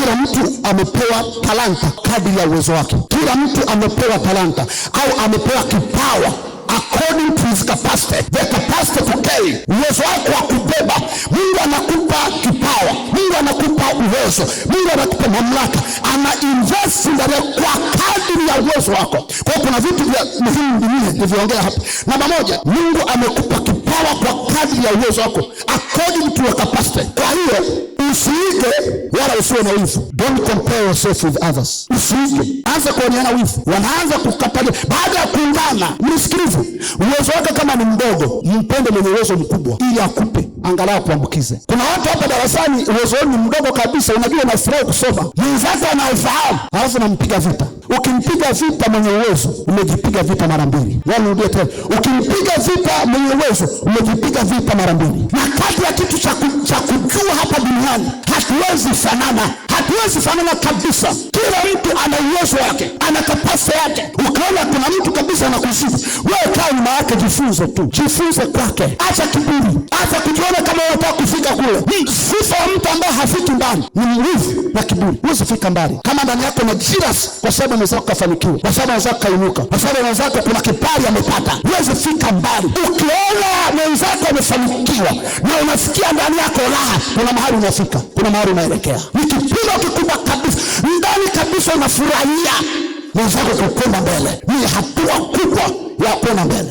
Kila mtu amepewa talanta kadri ya uwezo wake. Kila mtu amepewa talanta au amepewa kipawa according to his capacity. The capacity to carry, uwezo wako wa kubeba. Mungu anakupa kipawa, Mungu anakupa uwezo, Mungu anakupa mamlaka, ana invest ndani kwa kadri ya uwezo wako. Kwa hiyo kuna vitu vya muhimu vinne nilivyoongea hapa. Namba moja, Mungu amekupa kipawa kwa kadri ya uwezo wako according to your capacity. Kwa hiyo usiige wala usiwe na wivu. Don't compare yourself with others. Usiige. Anza kuoneana wivu. Wanaanza kukatalia baada ya kuungana. Mnisikilize. Uwezo wake kama ni mdogo, mpende mwenye uwezo mkubwa ili akupe angalau kuambukize. Kuna watu hapa darasani uwezo wao ni mdogo kabisa, unajua unafurahi kusoma. Mwenzako anaofahamu, alafu nampiga vita. Ukimpiga vita mwenye uwezo, umejipiga vita mara mbili. Nirudie tena. Ukimpiga vita mwenye uwezo, umejipiga vita mara mbili. Na kati ya kitu cha kujua hapa duniani, hatuwezi fanana kabisa. Kila mtu ana uwezo wake, ana kapasiti yake. Ukiona kuna mtu kabisa anakuzidi, wewe kaa nyuma yake, jifunze tu. Jifunze kwake. Acha kiburi. Acha kujiona kama unataka kufika kule. Sifa ya mtu ambaye hafiki mbali ni mwivu na kiburi. Huwezi fika mbali. Kama ndani yako na jealous kwa sababu mwenzako kafanikiwa, kwa sababu mwenzako kainuka, kwa sababu mwenzako kuna kipali amepata, huwezi fika mbali. Ukiona mwenzako amefanikiwa na unafikia ndani yako raha, kuna mahali unafika, kuna mahali unaelekea. Ni kipimo kikubwa kabisa. Ndani kabisa unafurahia mwenzako kukwenda mbele. Ni hatua kubwa ya kwenda mbele.